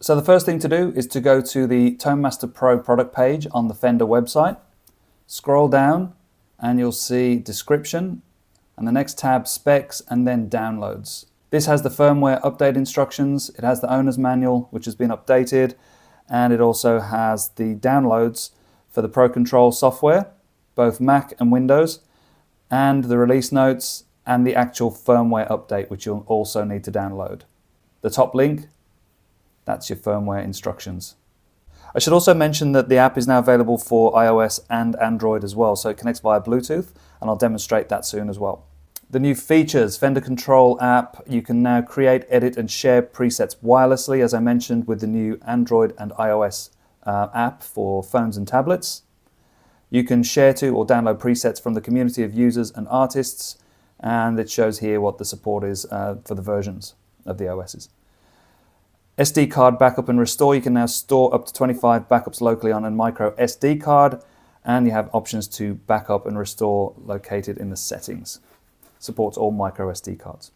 So the first thing to do is to go to the ToneMaster Pro product page on the Fender website. Scroll down and you'll see description, and the next tab specs, and then downloads. This has the firmware update instructions, it has the owner's manual which has been updated, and it also has the downloads for the Pro Control software, both Mac and Windows, and the release notes and the actual firmware update which you'll also need to download. The top link, that's your firmware instructions. I should also mention that the app is now available for iOS and Android as well, so it connects via Bluetooth, and I'll demonstrate that soon as well. The new features, Fender Control app, you can now create, edit and share presets wirelessly, as I mentioned, with the new Android and iOS app for phones and tablets. You can share to or download presets from the community of users and artists, and it shows here what the support is for the versions of the OSs. SD card backup and restore, you can now store up to 25 backups locally on a micro SD card, and you have options to backup and restore located in the settings. Supports all micro SD cards.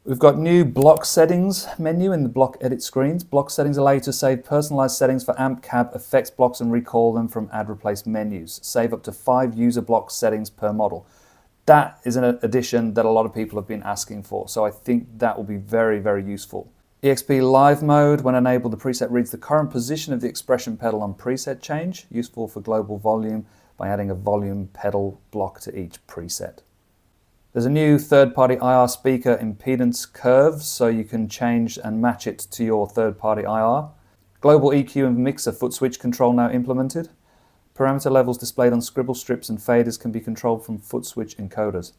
We've got new block settings menu in the block edit screens. Block settings allow you to save personalized settings for amp, cab, effects blocks and recall them from add replace menus. Save up to 5 user block settings per model. That is an addition that a lot of people have been asking for, so I think that will be very, very useful. EXP Live Mode, when enabled, the preset reads the current position of the expression pedal on preset change, useful for global volume by adding a volume pedal block to each preset. There's a new third-party IR speaker impedance curve, so you can change and match it to your third-party IR. Global EQ and mixer foot switch control now implemented. Parameter levels displayed on scribble strips and faders can be controlled from foot switch encoders.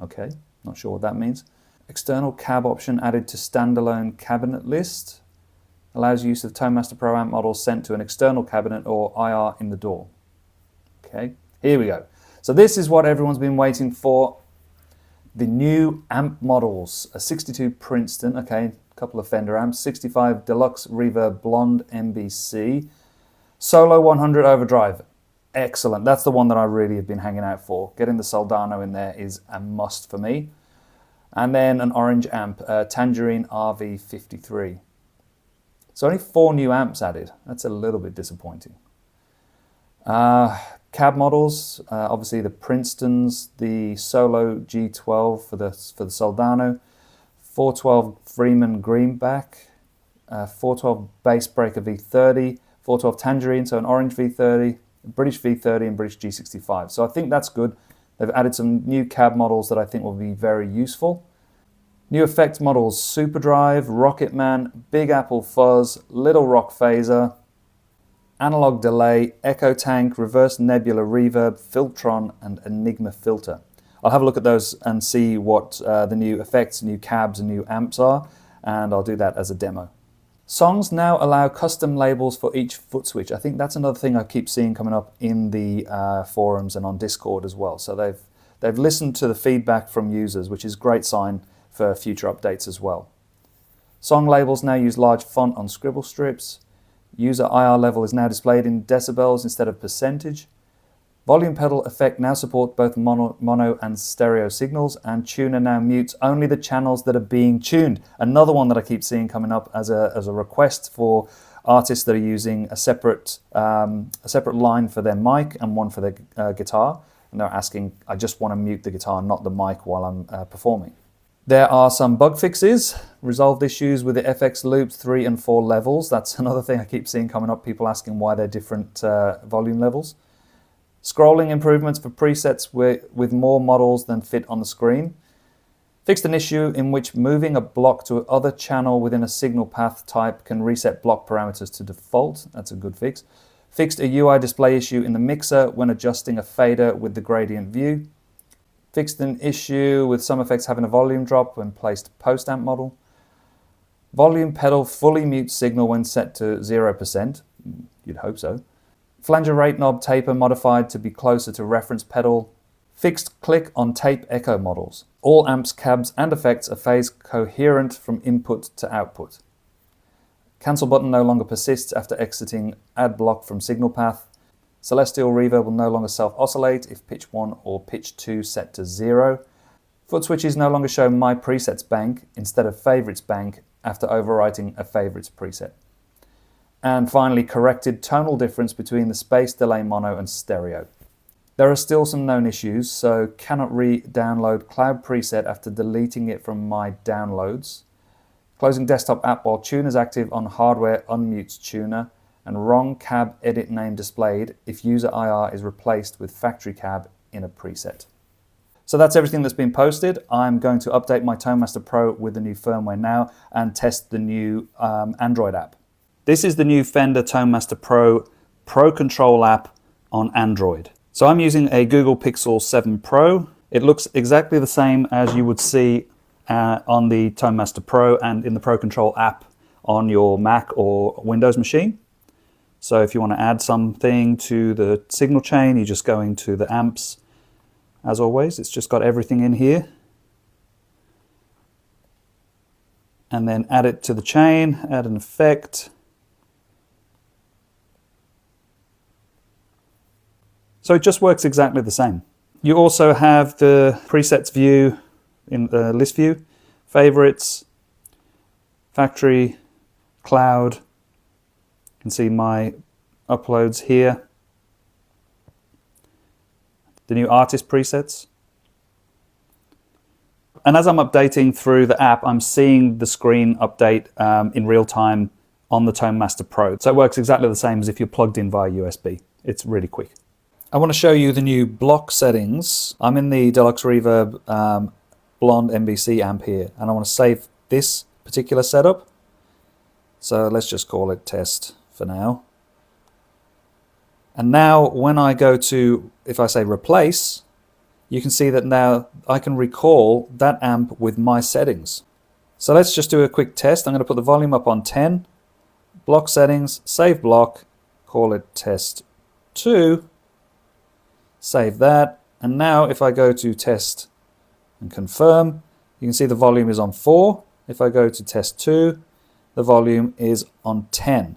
Okay, not sure what that means. External cab option added to standalone cabinet list. Allows use of ToneMaster Pro amp models sent to an external cabinet or IR in the door. Okay, here we go. So this is what everyone's been waiting for. The new amp models, a 62 Princeton, okay, a couple of Fender amps, 65 Deluxe Reverb Blonde MBC, Solo 100 Overdrive. Excellent, that's the one that I really have been hanging out for. Getting the Soldano in there is a must for me. And then an orange amp, Tangerine RV53. So only 4 new amps added. That's a little bit disappointing. Cab models, obviously the Princetons, the Solo G12 for the Soldano, 412 Freeman Greenback, 412 Bass Breaker V30, 412 Tangerine, so an orange V30, British V30 and British G65. So I think that's good. They've added some new cab models that I think will be very useful. New effects models, Superdrive, Rocketman, Big Apple Fuzz, Little Rock Phaser, Analog Delay, Echo Tank, Reverse Nebula Reverb, Filtron, and Enigma Filter. I'll have a look at those and see what the new effects, new cabs, and new amps are, and I'll do that as a demo. Songs now allow custom labels for each foot switch. I think that's another thing I keep seeing coming up in the forums and on Discord as well. So they've listened to the feedback from users, which is a great sign for future updates as well. Song labels now use large font on scribble strips. User IR level is now displayed in decibels instead of percentage. Volume pedal effect now supports both mono and stereo signals, and tuner now mutes only the channels that are being tuned. Another one that I keep seeing coming up as a request for artists that are using a separate line for their mic and one for their guitar, and they're asking, I just want to mute the guitar, not the mic while I'm performing. There are some bug fixes, resolved issues with the FX loops 3 and 4 levels. That's another thing I keep seeing coming up, people asking why they're different volume levels. Scrolling improvements for presets with more models than fit on the screen. Fixed an issue in which moving a block to other channel within a signal path type can reset block parameters to default. That's a good fix. Fixed a UI display issue in the mixer when adjusting a fader with the gradient view. Fixed an issue with some effects having a volume drop when placed post-amp model. Volume pedal fully mutes signal when set to 0%. You'd hope so. Flanger rate knob taper modified to be closer to reference pedal. Fixed click on tape echo models. All amps, cabs and effects are phase coherent from input to output. Cancel button no longer persists after exiting add block from signal path. Celestial reverb will no longer self-oscillate if pitch 1 or pitch 2 set to 0. Foot switches no longer show My Presets bank instead of Favorites bank after overwriting a Favorites preset. And finally, corrected tonal difference between the space, delay, mono, and stereo. There are still some known issues, so cannot re-download cloud preset after deleting it from my downloads. Closing desktop app while tuner is active on hardware unmutes tuner, and wrong cab edit name displayed if user IR is replaced with factory cab in a preset. So that's everything that's been posted. I'm going to update my ToneMaster Pro with the new firmware now and test the new Android app. This is the new Fender ToneMaster Pro Control app on Android. So I'm using a Google Pixel 7 Pro. It looks exactly the same as you would see on the ToneMaster Pro and in the Pro Control app on your Mac or Windows machine. So if you want to add something to the signal chain, you just go into the amps. As always, it's just got everything in here. And then add it to the chain, add an effect. So it just works exactly the same. You also have the presets view in the list view, favorites, factory, cloud. You can see my uploads here. The new artist presets. And as I'm updating through the app, I'm seeing the screen update in real time on the ToneMaster Pro. So it works exactly the same as if you're plugged in via USB. It's really quick. I want to show you the new block settings. I'm in the Deluxe Reverb Blonde MBC amp here, and I want to save this particular setup. So let's just call it test for now. And now when I go to, if I say replace, you can see that now I can recall that amp with my settings. So let's just do a quick test. I'm going to put the volume up on 10, block settings, save block, call it test 2, save that. And now if I go to test and confirm, you can see the volume is on 4. If I go to test 2, the volume is on 10.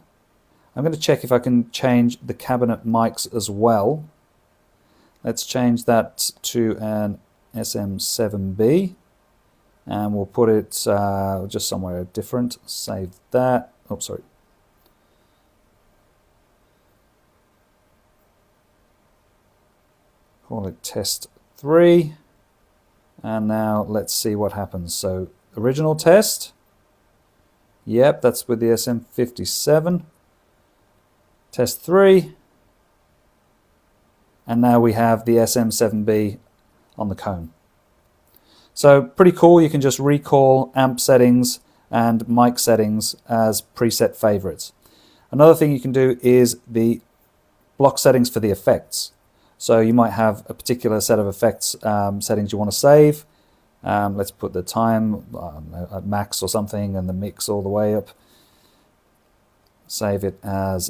I'm going to check if I can change the cabinet mics as well. Let's change that to an SM7B, and we'll put it just somewhere different. Save that. Oh, sorry. Call it test 3. And now let's see what happens. So original test. Yep, that's with the SM57. Test 3, and now we have the SM7B on the cone. So pretty cool. You can just recall amp settings and mic settings as preset favorites. Another thing you can do is the block settings for the effects. So you might have a particular set of effects settings you want to save. Let's put the time at max or something and the mix all the way up. Save it as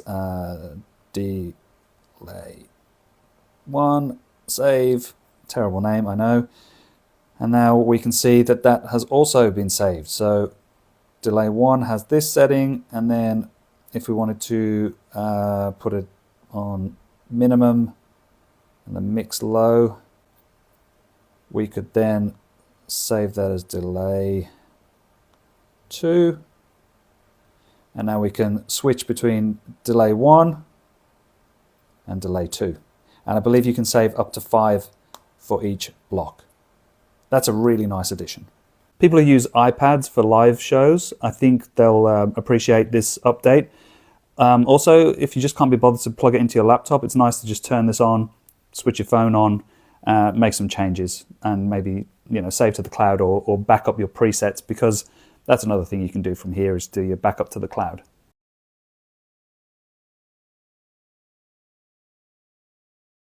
delay 1, save, terrible name, I know. And now we can see that that has also been saved. So delay 1 has this setting, and then if we wanted to put it on minimum and the mix low, we could then save that as delay 2. And now we can switch between delay 1 and delay 2. And I believe you can save up to 5 for each block. That's a really nice addition. People who use iPads for live shows, I think they'll appreciate this update. Also, if you just can't be bothered to plug it into your laptop, it's nice to just turn this on, switch your phone on, make some changes, and maybe save to the cloud or back up your presets, because that's another thing you can do from here is do your backup to the cloud.